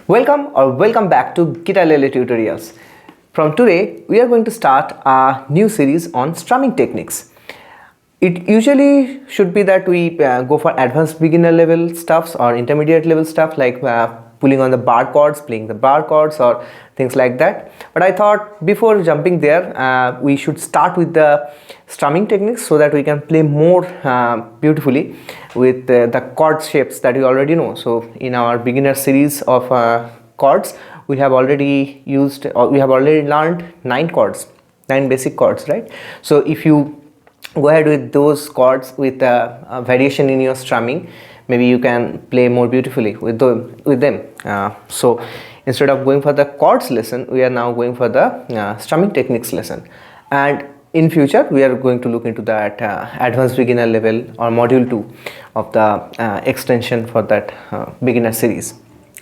Welcome back to Guitalele Tutorials. From today, we are going to start a new series on strumming techniques. It usually should be that we go for advanced beginner level stuffs or intermediate level stuff like pulling on the bar chords, playing the bar chords or things like that. But I thought before jumping there, we should start with the strumming techniques so that we can play more beautifully with the chord shapes that we already know. So in our beginner series of chords, we have already used or we have already learned 9 basic chords, right? So if you go ahead with those chords with a variation in your strumming, maybe you can play more beautifully with them. So instead of going for the chords lesson, we are now going for the strumming techniques lesson, and in future we are going to look into that advanced beginner level or module 2 of the extension for that beginner series.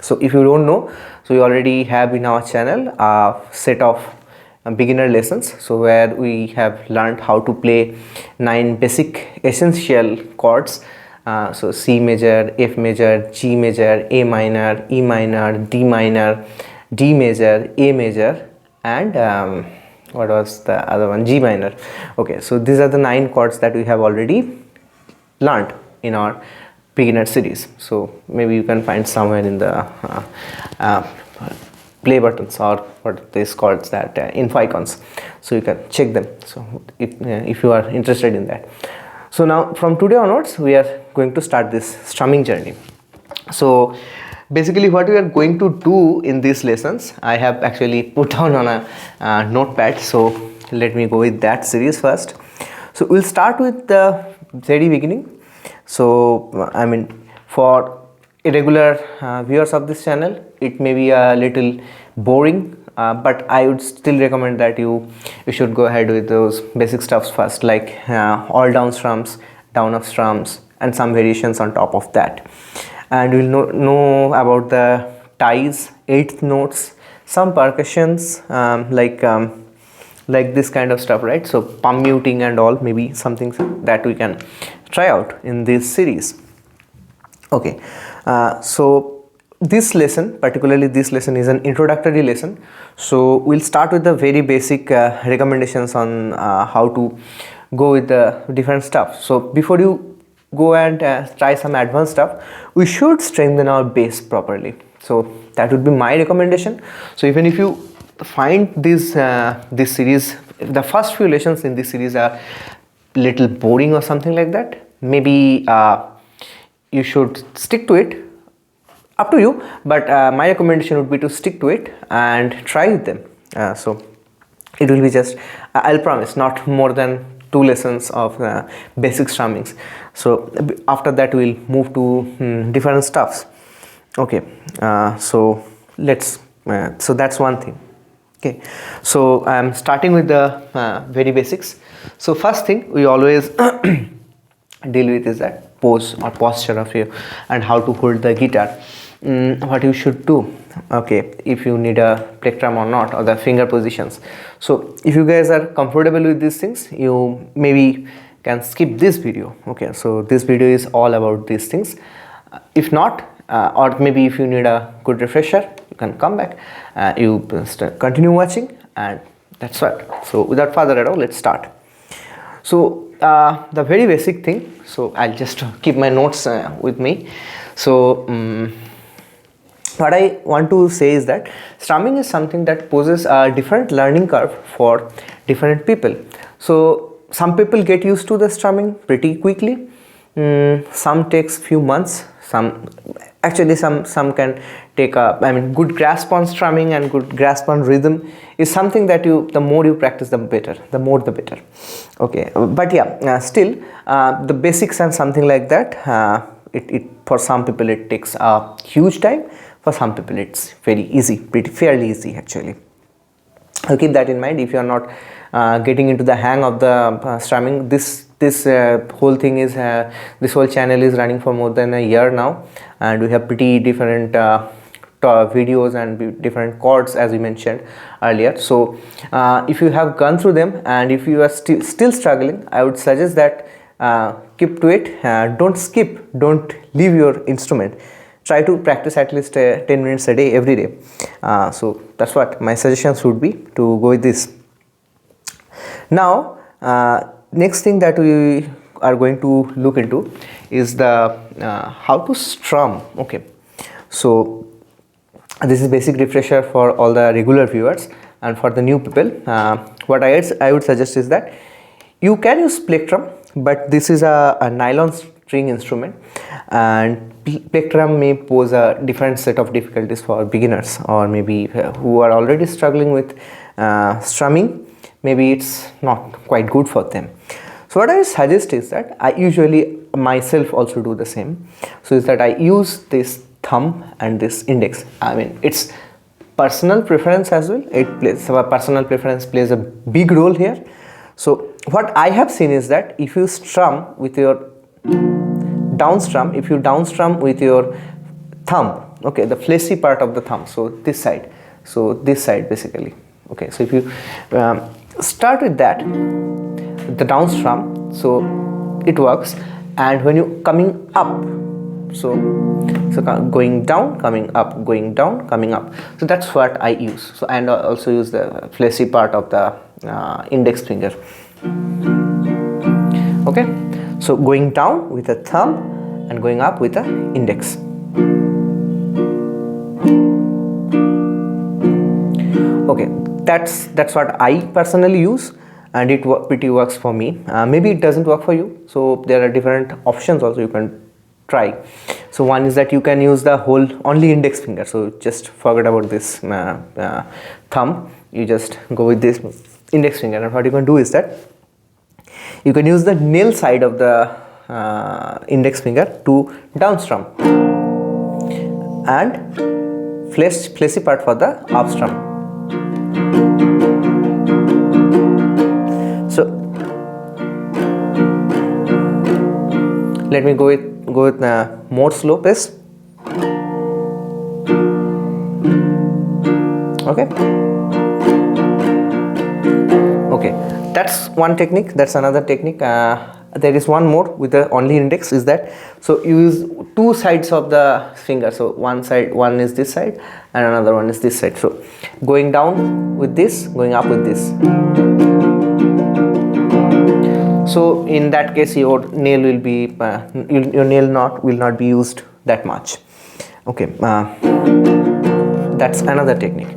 So if you don't know, so we already have in our channel a set of beginner lessons, so where we have learned how to play 9 basic essential chords. So C major, F major, G major, A minor, E minor, D minor, D major, A major, and what was the other one? G minor. Okay, so these are the 9 chords that we have already learned in our beginner series. So maybe you can find somewhere in the play buttons or what this calls that info icons, so you can check them. So if you are interested in that. So now from today onwards we are going to start this strumming journey. So basically what we are going to do in these lessons, I have actually put down on a notepad, so let me go with that series first. So we'll start with the very beginning. So I mean, for irregular viewers of this channel, it may be a little boring, but I would still recommend that you should go ahead with those basic stuffs first, like all down strums, down up strums, and some variations on top of that. And we'll know about the ties, 8th notes, some percussions, like this kind of stuff, right? So palm muting and all, maybe something that we can try out in this series. Okay, so this lesson, particularly this lesson, is an introductory lesson. So we'll start with the very basic recommendations on how to go with the different stuff. So before you go and try some advanced stuff, we should strengthen our bass properly. So that would be my recommendation. So even if you find this series, the first few lessons in this series are little boring or something like that, maybe you should stick to it. Up to you, but my recommendation would be to stick to it and try with them. So it will be just, I'll promise, not more than 2 lessons of basic strummings. So after that we'll move to different stuffs. Okay, so let's so that's one thing. Okay, so I'm starting with the very basics. So first thing we always deal with is that pose or posture of you and how to hold the guitar. What you should do, okay, if you need a plectrum or not, or the finger positions. So if you guys are comfortable with these things, you maybe can skip this video. Okay, so this video is all about these things. If not, or maybe if you need a good refresher, you can come back, you continue watching, and that's what. So without further ado, let's start. So the very basic thing, so I'll just keep my notes with me. So what I want to say is that strumming is something that poses a different learning curve for different people. So some people get used to the strumming pretty quickly, some takes few months, some can take a good grasp on strumming and good grasp on rhythm is something that the more you practice, the better, the more the better. Okay, but yeah, still the basics and something like that, it for some people it takes a huge time. For some people it's very easy, fairly easy actually. So keep that in mind if you are not getting into the hang of the strumming. This whole thing is this whole channel is running for more than a year now, and we have pretty different videos and different chords as we mentioned earlier. So if you have gone through them and if you are still struggling, I would suggest that keep to it, don't skip, don't leave your instrument. try to practice at least 10 minutes a day every day. So that's what my suggestions would be to go with this. Now next thing that we are going to look into is the how to strum. Okay, so this is basic refresher for all the regular viewers, and for the new people what I would suggest is that you can use plectrum, but this is a nylon string instrument, and plectrum may pose a different set of difficulties for beginners, or maybe who are already struggling with strumming. Maybe it's not quite good for them. So what I would suggest is that I usually myself also do the same. So is that I use this thumb and this index. I mean, it's personal preference as well. Personal preference plays a big role here. So what I have seen is that if you strum with your down strum with your thumb, okay, the fleshy part of the thumb, so this side basically. Okay, so if you start with that, the down strum, so it works. And when you coming up, so going down, coming up, going down, coming up, so that's what I use. So, and I also use the fleshy part of the index finger. Okay, so going down with the thumb and going up with the index. Okay, that's what I personally use, and it pretty works for me. Maybe it doesn't work for you, so there are different options also you can try. So one is that you can use the whole only index finger, so just forget about this thumb, you just go with this index finger. And what you can do is that you can use the nail side of the index finger to down strum, and fleshy part for the up strum. So let me go with more slow pace. Okay, that's one technique. That's another technique. There is one more with the only index, is that so you use two sides of the finger. So one is this side and another one is this side. So going down with this, going up with this. So in that case your nail will be your nail knot will not be used that much. Okay, that's another technique.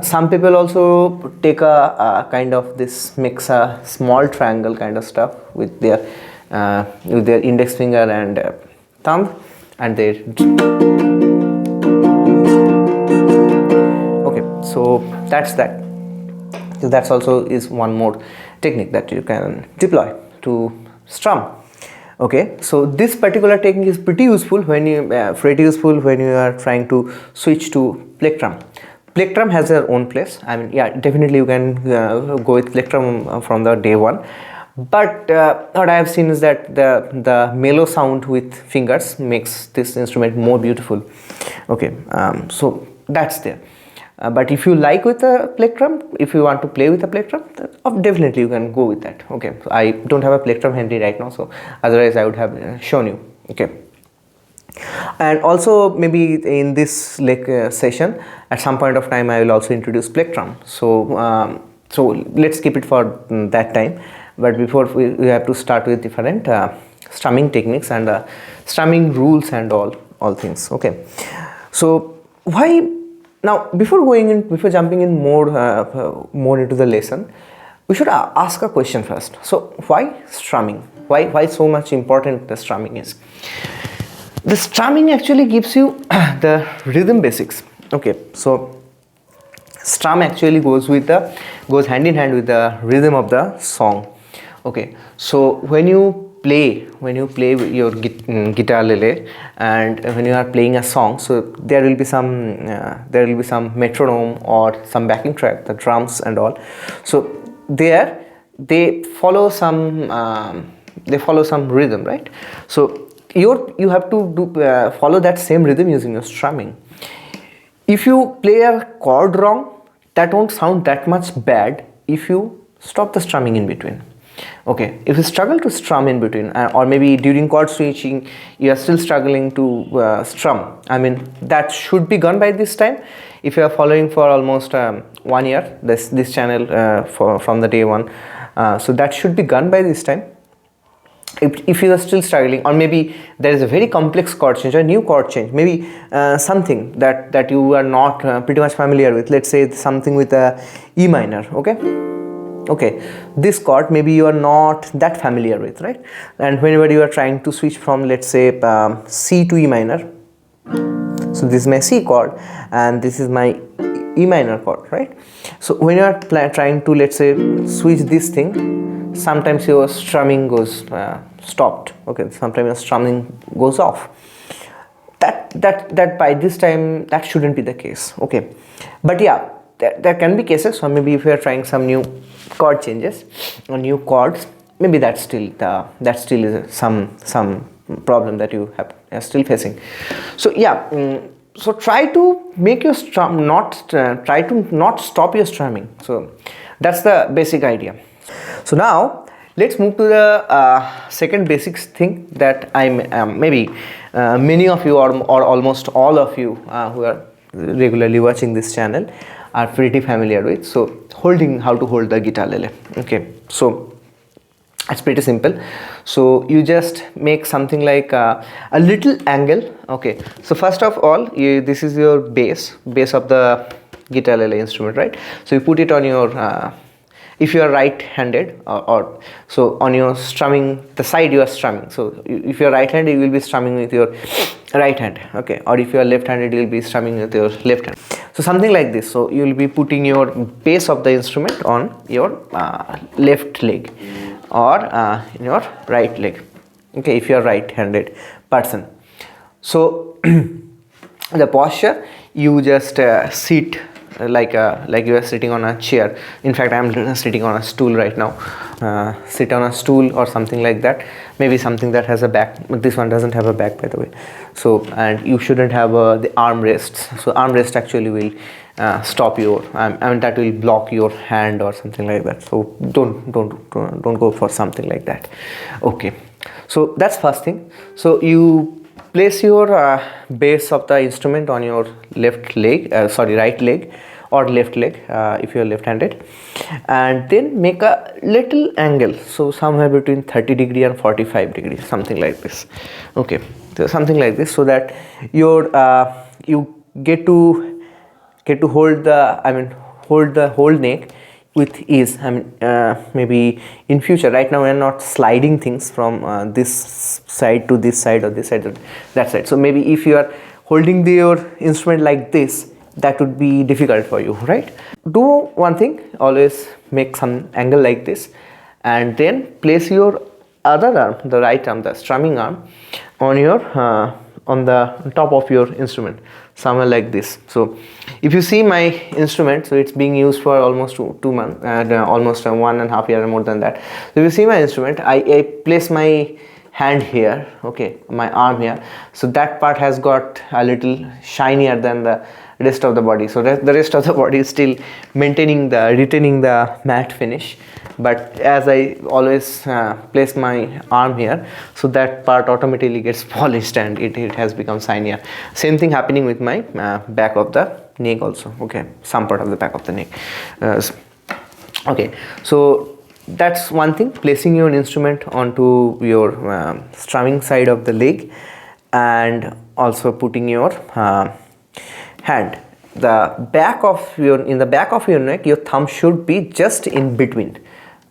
Some people also take a kind of this, makes a small triangle kind of stuff with their index finger and thumb, and they. Okay, so that's that. So that's also is one more technique that you can deploy to strum. Okay, so this particular technique is pretty useful when you are trying to switch to plectrum. Plectrum has their own place. I mean, yeah, definitely you can go with plectrum from the day one. But what I have seen is that the mellow sound with fingers makes this instrument more beautiful. Okay, so that's there. But if you like with a plectrum, if you want to play with a plectrum, definitely you can go with that. Okay, so I don't have a plectrum handy right now, so otherwise I would have shown you. Okay. And also maybe in this session at some point of time I will also introduce plectrum. So so let's keep it for that time. But before we have to start with different strumming techniques and strumming rules and all things. Okay, so why now, before jumping in more into the lesson, we should ask a question first. So why strumming? Why so much important the strumming is? The strumming actually gives you the rhythm basics. Okay, so strum actually goes hand in hand with the rhythm of the song. Okay, so when you play with your guitarlele, and when you are playing a song, so there will be some metronome or some backing track, the drums and all. So there they follow some rhythm, right? So you have to follow that same rhythm using your strumming. If you play a chord wrong, that won't sound that much bad if you stop the strumming in between. Okay, if you struggle to strum in between, or maybe during chord switching you are still struggling to strum, I mean, that should be gone by this time. If you are following for almost 1 year this channel from the day one, so that should be gone by this time. If you are still struggling, or maybe there is a very complex chord change, a new chord change, maybe something that you are not pretty much familiar with, let's say something with a E minor, okay, this chord maybe you are not that familiar with, right? And whenever you are trying to switch from, let's say, C to E minor, so this is my C chord and this is my E minor chord, right? So when you are trying to, let's say, switch this thing, sometimes your strumming goes stopped, okay, sometimes your strumming goes off. That by this time that shouldn't be the case, okay? But yeah, there can be cases, or maybe if you are trying some new chord changes or new chords, maybe that still is some problem that you are still facing. So yeah, so try to make your strum try to not stop your strumming. So that's the basic idea. So now let's move to the second basic thing that maybe many of you or almost all of you who are regularly watching this channel are pretty familiar with. So how to hold the guitarlele. Okay, so it's pretty simple. So you just make something like a little angle. Okay, so first of all, this is your base of the guitarlele instrument, right? So you put it on your if you are right-handed, or so on your strumming, the side you are strumming. So if you are right-handed, you will be strumming with your right hand, okay, or if you are left-handed, you will be strumming with your left hand. So something like this. So you will be putting your base of the instrument on your left leg, or in your right leg, okay, if you are right-handed person. So the posture, you just sit like you are sitting on a chair. In fact, I am sitting on a stool right now. Sit on a stool or something like that, maybe something that has a back, but this one doesn't have a back, by the way. So, and you shouldn't have the arm rests. So arm rest actually will stop your I mean that will block your hand or something like that. So don't go for something like that. Okay, so that's first thing. So you place your base of the instrument on your left leg, right leg or left leg if you are left-handed, and then make a little angle, so somewhere between 30 degree and 45 degrees, something like this. Okay, so something like this, so that your you get to hold the whole neck with ease. I mean, maybe in future, right now we are not sliding things from this side to this side, or this side to that side. So maybe if you are holding your instrument like this, that would be difficult for you, right? Do one thing, always make some angle like this, and then place your other arm, the right arm, the strumming arm, on your on the top of your instrument, somewhere like this. So if you see my instrument, so it's being used for almost 2 months and almost 1.5 years, more than that. So if you see my instrument, I place my hand here, okay, my arm here, so that part has got a little shinier than the rest of the body. So the rest of the body is still retaining the matte finish, but as I always place my arm here, so that part automatically gets polished and it has become shinier. Same thing happening with my back of the neck also, okay, some part of the back of the neck. Okay, so that's one thing, placing your instrument onto your strumming side of the leg, and also putting your hand, in the back of your neck, your thumb should be just in between.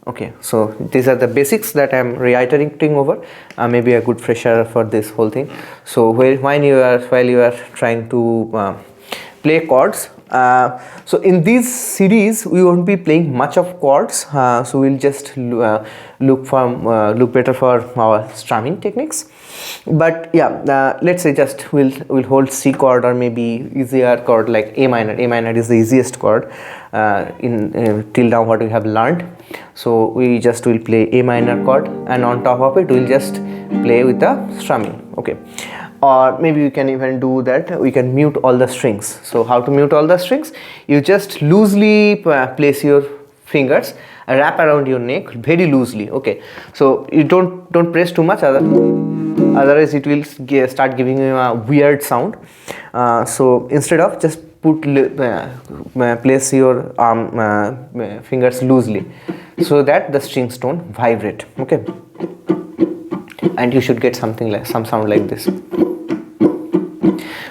Okay, so these are the basics that I am reiterating over, maybe a good fresher for this whole thing. So while you are trying to play chords, so in this series we won't be playing much of chords, so we'll just look better for our strumming techniques. But yeah, let's say just we'll hold C chord, or maybe easier chord like A minor. A minor is the easiest chord in till now what we have learned. So we just will play A minor chord, and on top of it we'll just play with the strumming. Okay, or maybe we can even do that, we can mute all the strings. So how to mute all the strings? You just loosely place your fingers wrap around your neck very loosely. Okay, so you don't press too much, otherwise it will start giving you a weird sound. So instead of, just place your fingers loosely so that the strings don't vibrate. Okay, and you should get something like some sound like this.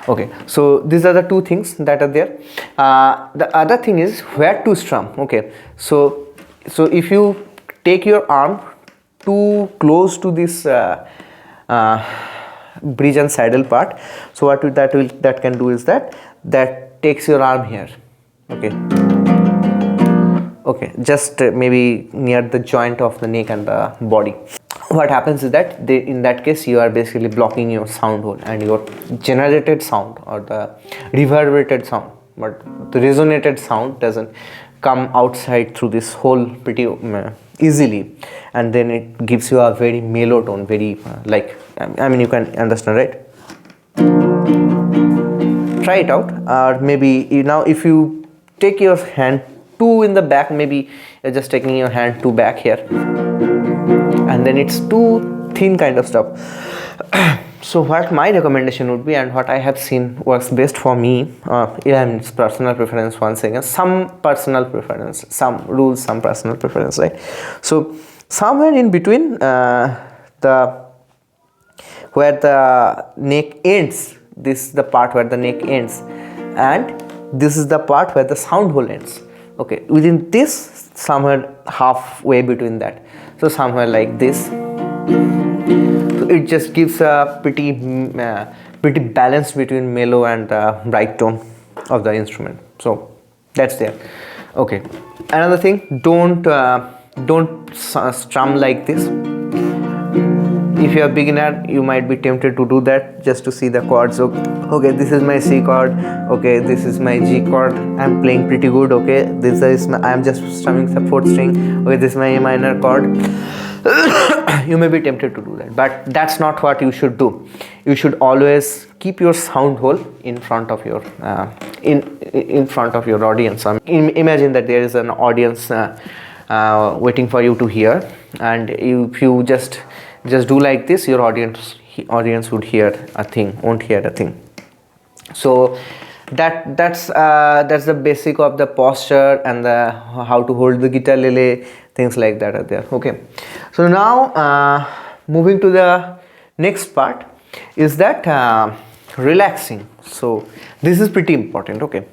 Okay, so these are the two things that are there. The other thing is where to strum. Okay, so if you take your arm too close to this bridge and saddle part, so what that can do is that takes your arm here. Okay, just maybe near the joint of the neck and the body. What happens is that in that case you are basically blocking your sound hole, and your generated sound or the reverberated sound, but the resonated sound doesn't come outside through this hole pretty easily, and then it gives you a very mellow tone, very I mean, you can understand, right? Try it out. Or maybe now if you take your hand too in the back, maybe you're just taking your hand too back here, and then it's too thin kind of stuff. So what my recommendation would be, and what I have seen works best for me, it's personal preference once again, some personal preference, some rules, some personal preference, right? So somewhere in between where the neck ends, this is the part where the neck ends, and this is the part where the sound hole ends. Okay, within this, somewhere halfway between that, so somewhere like this. So it just gives a pretty balance between mellow and bright tone of the instrument. So that's there. Okay, another thing, don't strum like this. If you are a beginner, you might be tempted to do that just to see the chords. Okay, this is my C chord. Okay, this is my G chord. I'm playing pretty good. Okay, this is I'm just strumming the 4th string. Okay, this is my A minor chord. You may be tempted to do that, but that's not what you should do. You should always keep your sound hole in front of your in front of your audience. Imagine that there is an audience waiting for you to hear, and if you just do like this, your audience would hear a thing, won't hear a thing. So that's the basic of the posture and the how to hold the guitarlele, things like that are there. Okay, so now moving to the next part is that relaxing. So this is pretty important. Okay,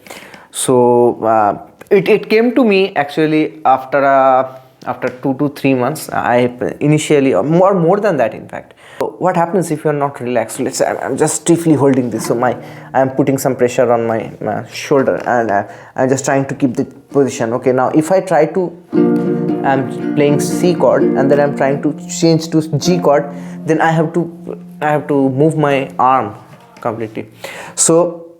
so it came to me actually after 2 to 3 months. I initially, more than that in fact. So what happens if you are not relaxed? Let's say I'm just stiffly holding this, so I'm putting some pressure on my shoulder, and I'm just trying to keep the position. Okay, now if I try to, I'm playing C chord and then I'm trying to change to G chord, then I have to move my arm completely. So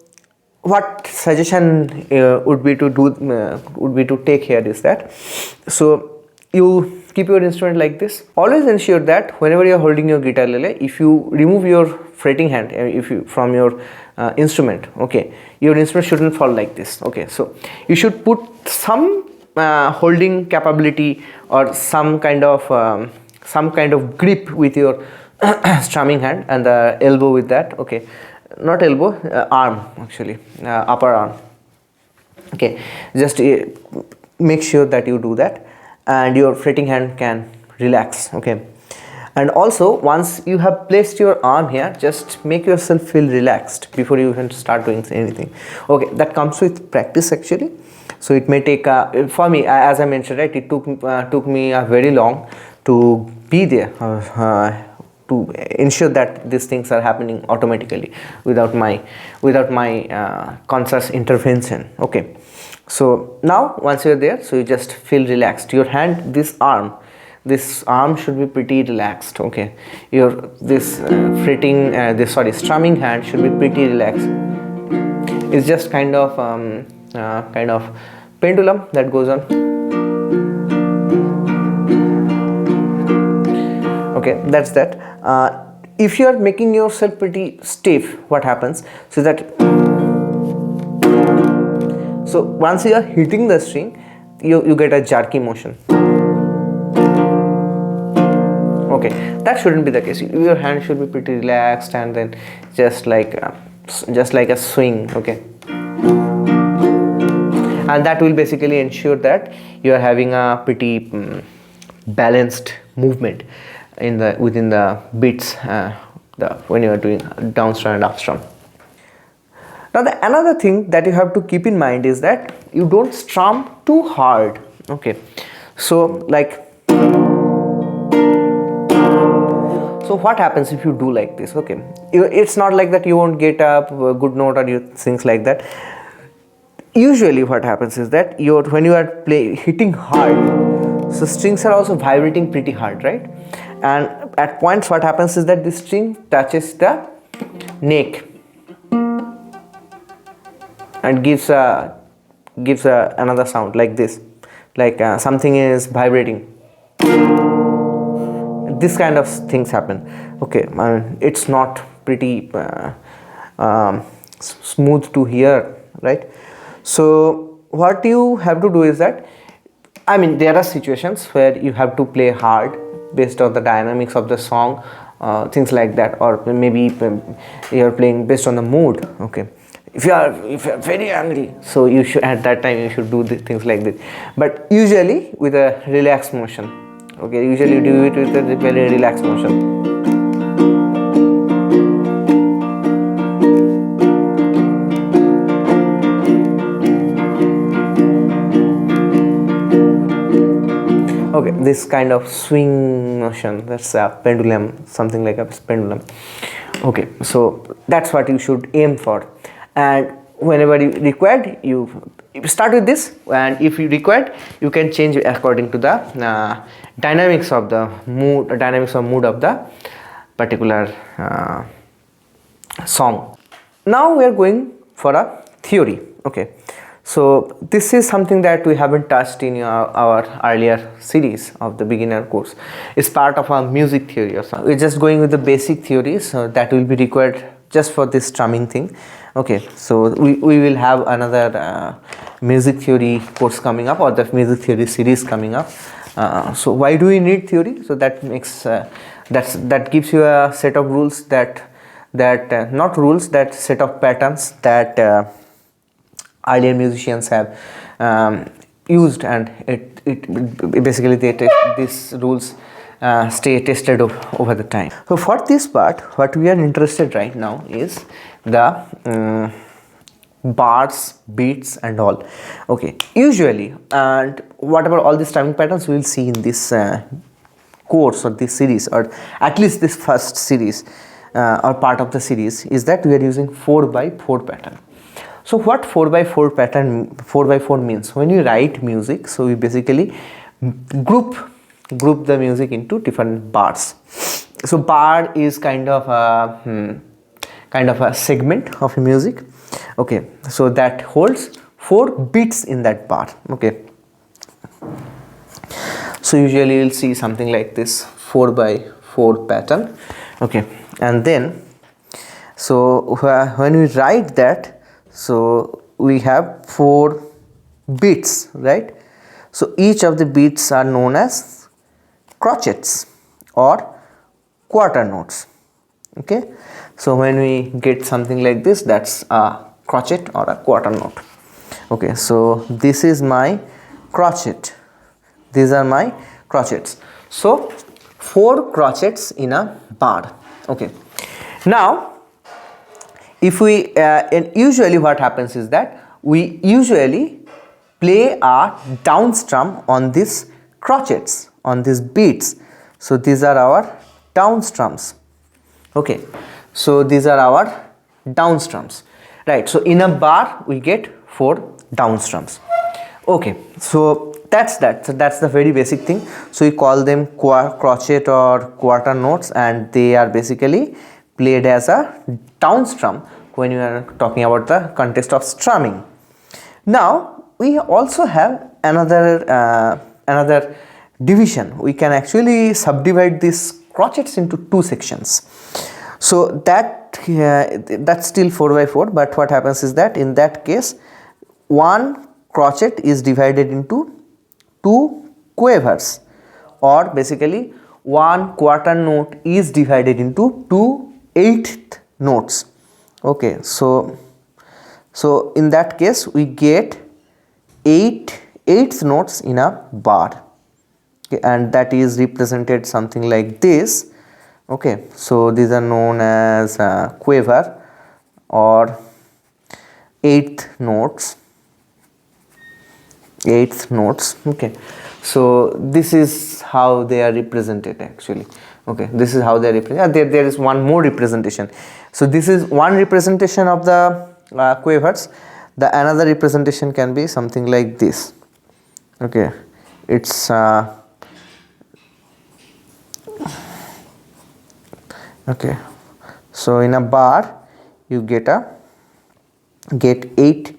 what suggestion would be to take here is that, so you keep your instrument like this. Always ensure that whenever you are holding your guitarlele, if you remove your fretting hand from your instrument, okay, your instrument shouldn't fall like this. Okay, so you should put some holding capability or some kind of grip with your strumming hand and the elbow with that. Okay, not elbow, arm actually, upper arm. Okay, just make sure that you do that, and your fretting hand can relax. Okay, and also once you have placed your arm here, just make yourself feel relaxed before you even start doing anything. Okay, that comes with practice actually. So it may take for me, as I mentioned, right, it took me very long to be there, to ensure that these things are happening automatically without my conscious intervention. Okay, so now once you're there, so you just feel relaxed. Your hand, this arm should be pretty relaxed. Okay, your strumming hand should be pretty relaxed. It's just kind of pendulum that goes on. Okay, that's that. If you are making yourself pretty stiff, what happens? So once you are hitting the string, you get a jerky motion. Okay, that shouldn't be the case. Your hand should be pretty relaxed, and then just like a swing. Okay, and that will basically ensure that you are having a pretty balanced movement in the within the beats when you are doing downstrum and upstrum. Now another thing that you have to keep in mind is that you don't strum too hard. Okay, so like, so what happens if you do like this? Okay, it's not like that you won't get a good note or things like that. Usually what happens is that when you are hitting hard, so strings are also vibrating pretty hard, right? And at points what happens is that the string touches the neck and gives another sound like this, like something is vibrating. This kind of things happen. Okay, it's not pretty smooth to hear, right? So what you have to do is that, I mean, there are situations where you have to play hard based on the dynamics of the song, things like that, or maybe you are playing based on the mood. Okay, if you are very angry, so you should, at that time you should do things like this, but usually with a relaxed motion. Okay, usually you do it with a very relaxed motion. Okay, this kind of swing motion, that's a pendulum, something like a pendulum. Okay, so that's what you should aim for, and whenever you required, you start with this, and if you required, you can change according to the dynamics of the mood of the particular song. Now we are going for a theory. Okay, so this is something that we haven't touched in our earlier series of the beginner course. It's part of our music theory or something. We're just going with the basic theories that will be required just for this strumming thing. Okay, so we will have another music theory course coming up, or the music theory series coming up. So why do we need theory? So that makes that gives you a set of rules that not rules, that set of patterns that earlier musicians have used, and it basically these rules stay tested over the time. So for this part, what we are interested right now is the bars, beats and all. Okay, usually, and whatever all these strumming patterns we will see in this course or this series, or at least this first series or part of the series, is that we are using 4x4 pattern. So what 4x4 pattern, 4x4 means, when you write music, so we basically group the music into different bars. So bar is kind of a segment of music. Okay, so that holds 4 beats in that bar. Okay, so usually you'll see something like this 4x4 pattern. Okay, and then so when we write that, so we have 4 beats, right? So each of the beats are known as crotchets or quarter notes. Okay, so when we get something like this, that's a crotchet or a quarter note. Okay, so this is my crotchet, these are my crotchets. So 4 crotchets in a bar. Okay, now if we and usually what happens is that we usually play a down strum on these crotchets, on these beats. So these are our down strums. Okay, so these are our down strums, right? So in a bar we get 4 down strums. Okay, so that's that. So that's the very basic thing. So we call them crotchet or quarter notes, and they are basically played as a down strum when you are talking about the context of strumming. Now we also have another division. We can actually subdivide these crotchets into 2 sections. So that's still 4x4, but what happens is that in that case, one crotchet is divided into 2 quavers, or basically one quarter note is divided into two eighth notes. Okay, so in that case we get eighth notes in a bar. Okay, and that is represented something like this. Okay, so these are known as quiver or eighth notes. Okay, so this is how they are represented actually. Okay, this is how they are represented. There is one more representation. So this is one representation of the quavers. The another representation can be something like this. Okay, it's okay, so in a bar you get 8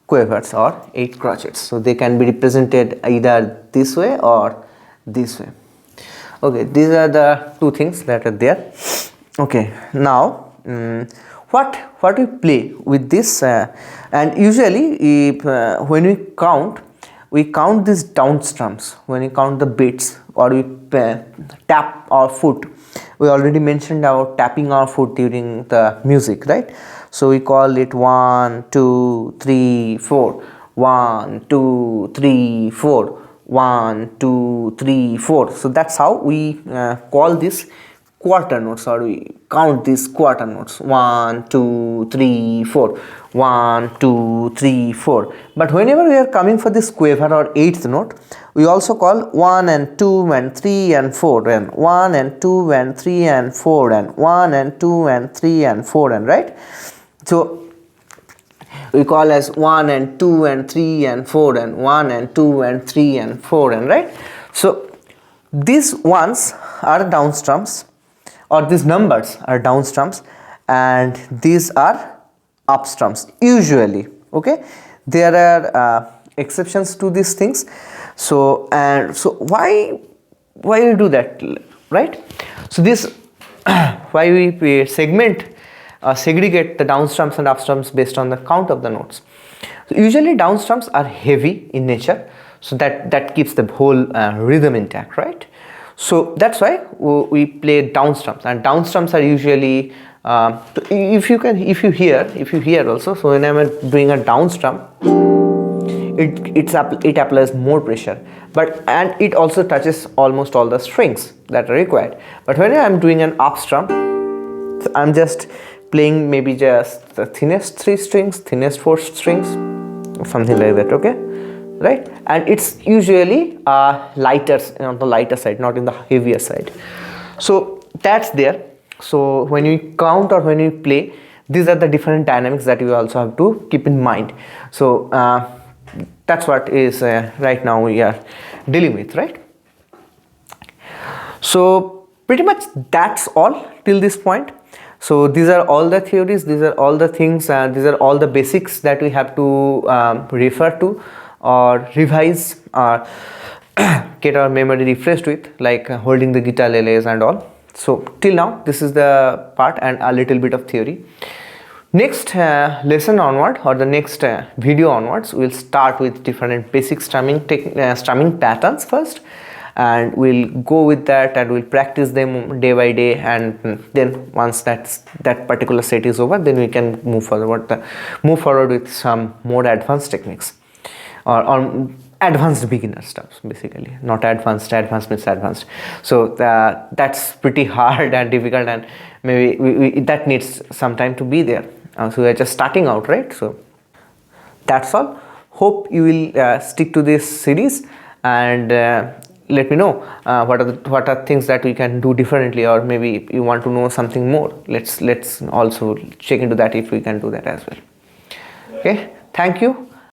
quavers or 8 crotchets. So they can be represented either this way or this way. Okay, these are the two things that are there. Okay, now what we play with this, and usually if, when we count these down strums, when we count the beats, or we tap our foot. We already mentioned about tapping our foot during the music, right? So we call it 1 2 3 4, 1 2 3 4, 1 2 3 4. So that's how we call this quarter notes, or we count these quarter notes: 1 2 3 4, 1 2 3 4. But whenever we are coming for this quiver or eighth note, we also call 1 and 2 and 3 and 4, and 1 and 2 and 3 and 4, and 1 and 2 and 3 and 4, and right. So we call as 1 and 2 and 3 and 4, and 1 and 2 and 3 and 4, and right. So these ones are down strums, or these numbers are down strums, and these are up strums usually. Okay, there are exceptions to these things. So why we do that, right? So this why we segregate the down strums and up strums based on the count of the notes. So usually down strums are heavy in nature, so that keeps the whole rhythm intact, right? So that's why we play down strums, and down strums are usually if you hear also. So when I'm doing a down strum, it applies more pressure, and it also touches almost all the strings that are required. But when I'm doing an up strum, I'm just playing maybe just the thinnest 3 strings, thinnest 4 strings, something like that. Okay, right? And it's usually lighter, on the lighter side, not in the heavier side. So that's there. So when you count or when you play, these are the different dynamics that you also have to keep in mind. So that's what is right now we are dealing with, right? So pretty much that's all till this point. So these are all the theories, these are all the things, these are all the basics that we have to refer to or revise or get our memory refreshed with, like holding the guitaleles and all. So till now this is the part and a little bit of theory. Next lesson onward, or the next video onwards, we'll start with different basic strumming patterns first, and we'll go with that and we'll practice them day by day, and then once that particular set is over, then we can move forward with some more advanced techniques, or advanced beginner stuff, basically. Not advanced means advanced. So that's pretty hard and difficult, and maybe that needs some time to be there. So we are just starting out, right? So that's all. Hope you will stick to this series, and let me know what are things that we can do differently, or maybe if you want to know something more, let's also check into that if we can do that as well. Okay, thank you.